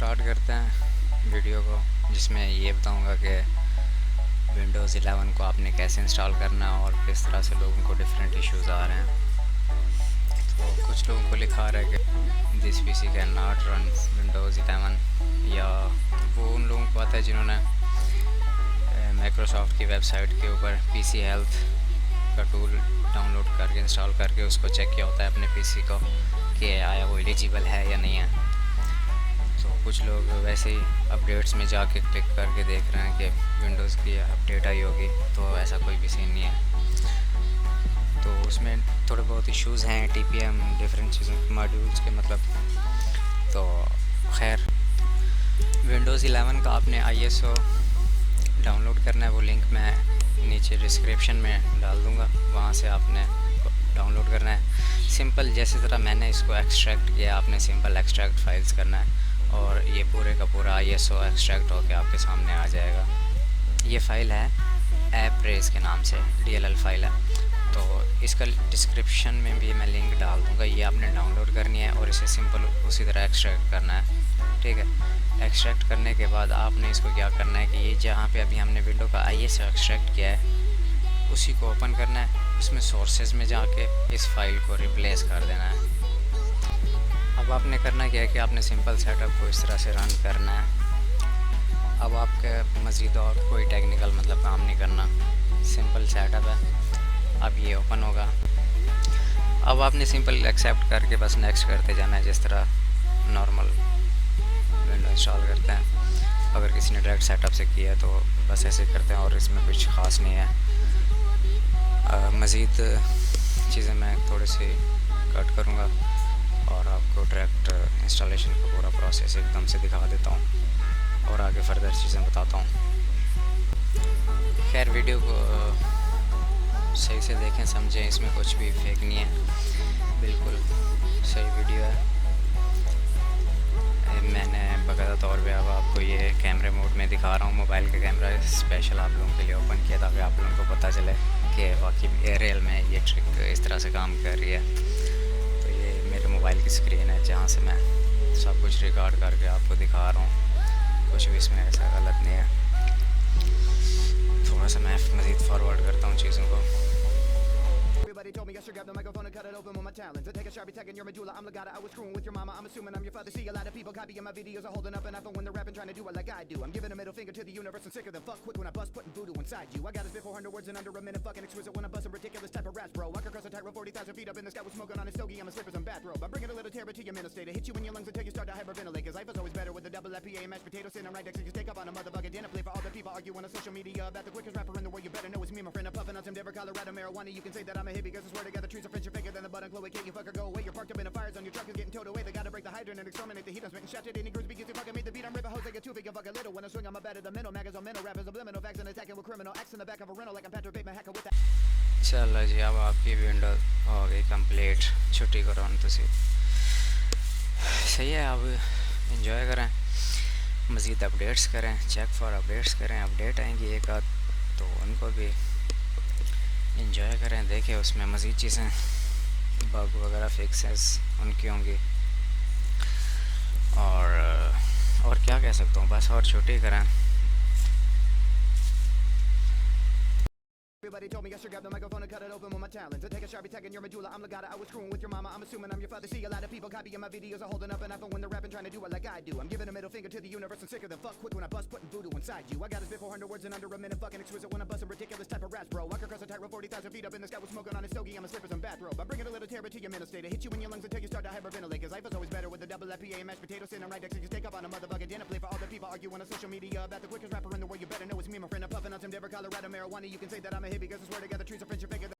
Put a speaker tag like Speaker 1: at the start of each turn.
Speaker 1: Start करते हैं video को, जिसमें ये बताऊंगा कि विंडोज़ 11 को आपने कैसे इंस्टॉल करना है और किस तरह से लोगों को डिफरेंट इश्यूज़ आ रहे हैं। तो कुछ लोगों को लिखा रहा है कि this PC can not run Windows 11, या वो उन लोगों को आता है जिन्होंने माइक्रोसॉफ्ट की वेबसाइट के ऊपर पीसी हेल्थ का टूल डाउनलोड करके इंस्टॉल करके उसको चेक किया होता है अपने पीसी को कि आया वो एलिजिबल है या नहीं है। तो कुछ लोग वैसे ही अपडेट्स में जाके क्लिक करके देख रहे हैं कि विंडोज़ की अपडेट आई होगी, तो ऐसा कोई भी सीन नहीं है। तो उसमें थोड़े बहुत इश्यूज़ हैं TPM डिफरेंट चीज़ों के मॉड्यूल्स के, मतलब। तो खैर, विंडोज़ 11 का आपने ISO डाउनलोड करना है। वो लिंक मैं नीचे डिस्क्रिप्शन में डाल दूँगा, वहाँ से आपने डाउनलोड करना है। सिंपल जैसे तरह मैंने इसको एक्सट्रैक्ट किया, आपने सिंपल एक्सट्रैक्ट फाइल्स करना है और ये पूरे का पूरा ISO एक्सट्रैक्ट होकर आपके सामने आ जाएगा। ये फ़ाइल है ऐप रेस के नाम से, DLL फाइल है। तो इसका डिस्क्रिप्शन में भी मैं लिंक डाल दूँगा। ये आपने डाउनलोड करनी है और इसे सिंपल उसी तरह एक्सट्रैक्ट करना है, ठीक है। एक्सट्रैक्ट करने के बाद आपने इसको क्या करना है कि ये जहाँ पे अभी हमने विंडो का ISO एक्सट्रैक्ट किया है उसी को ओपन करना है। उसमें सोर्सेज में जाके इस फाइल को रिप्लेस कर देना है। अब आपने करना क्या है कि आपने सिंपल सेटअप को इस तरह से रन करना है। अब आपके मज़ीद और कोई टेक्निकल मतलब काम नहीं करना, सिंपल सेटअप है। अब ये ओपन होगा। अब आपने सिंपल एक्सेप्ट करके बस नेक्स्ट करते जाना है, जिस तरह नॉर्मल विंडो इंस्टॉल करते हैं। अगर किसी ने डायरेक्ट सेटअप से किया है तो बस ऐसे करते हैं और इसमें कुछ ख़ास नहीं है। मज़ीद चीज़ें मैं थोड़ी सी कट करूँगा और आपको डायरेक्ट इंस्टॉलेशन का पूरा प्रोसेस एकदम से दिखा देता हूँ और आगे फर्दर चीज़ें बताता हूँ। खैर, वीडियो को सही से देखें, समझें, इसमें कुछ भी फेक नहीं है, बिल्कुल सही वीडियो है। मैंने बाकायदा तौर पे अब आपको ये कैमरे मोड में दिखा रहा हूँ। मोबाइल का कैमरा स्पेशल आप लोगों के लिए ओपन किया ताकि आप लोगों को पता चले कि वाकई एयरटेल में ये ट्रिक इस तरह से काम कर रही है। तो ये मेरे मोबाइल की स्क्रीन है जहाँ से मैं सब कुछ रिकॉर्ड करके आपको दिखा रहा हूँ। कुछ भी इसमें ऐसा गलत नहीं है। थोड़ा सा मैं मज़ीद फॉरवर्ड करता हूँ चीज़ों को।
Speaker 2: Everybody told me I should grab the microphone and cut it open with my talents. I take a sharpie tagging your medulla, I'm Legata. I was screwing with your mama, I'm assuming I'm your father. See a lot of people copying my videos, are holding up an iPhone when they're rapping, trying to do it like I do. I'm giving a middle finger to the universe and sicker than fuck quick when I bust, putting voodoo inside you. I got this bit 400 words in under a minute, fucking exquisite when I'm busting ridiculous type of raps, bro. I could cross a tightrope 40,000 feet up in the sky with smoking on a stogie. I'm a slippers and bathrobe. I'm bringing a little terror to your mental state. I hit you in your lungs until you start to hyperventilate. Cause life is always better with a double FPA and mashed potatoes sitting right next to you. Take up on a motherfucking dinner plate for all the people arguing on social media about the quickest rapper in the world. You better know it's me, my friend. I'm puffing on some Denver, Colorado marijuana. You can say that I'm a hippie cause I swear to God the trees are friendship bigger than the button. Chloe, can't you fucker go away? You're parked up in a fire zone. Your truck is getting towed away. They gotta break the hydrant and exterminate the heat. I'm spitting shots at any groups because you fucking made the beat. I'm ripping hoes like a too big and fucking little. When I swing, I'm a bad at the middle. Magas on mental rappers, subliminal facts and attacking with criminal acts in the back of a rental like I'm Patrick Bateman hacker with that.
Speaker 1: चलो जी, अब आपकी window हो गई complete. छुट्टी करो तुसी, सही है। अब इंजॉय करें, मज़ीद अपडेट्स करें, चेक फॉर अपडेट्स करें। अपडेट आएंगी एक आध तो उनको भी इंजॉय करें, देखें उसमें मज़ीद चीज़ें बग वगैरह फिक्सेस उनकी होंगी। और क्या कह सकता हूँ, बस और छुट्टी करें।
Speaker 2: Everybody told me I should grab the microphone and cut it open with my talents. I take a sharpie tagging your medulla, I'm Legata. I was screwing with your mama, I'm assuming I'm your father. See a lot of people copying my videos, are holding up an iPhone when they're rapping, trying to do it like I do. I'm giving a middle finger to the universe and sicker than fuck quick when I bust, putting voodoo inside you. I got this bit 400 words in under a minute, fucking exquisite when I'm busting ridiculous type of raps, bro. I could cross a tightrope 40,000 feet up in the sky with smoking on a stogie. I'm a slippers and bathrobe. I'm bringing a little terror to your mental state. I hit you in your lungs until you start to hyperventilate. Cause life is always better with a double FPA and mashed potatoes sitting right next to you. Take up on a motherfucking dinner plate for all the people arguing on social media about the quickest rapper in the world. You better know it's me, my friend. I'm puffing on some Denver, Colorado marijuana. You can say that I'm a hippie cause I swear to God the trees are friendship bigger than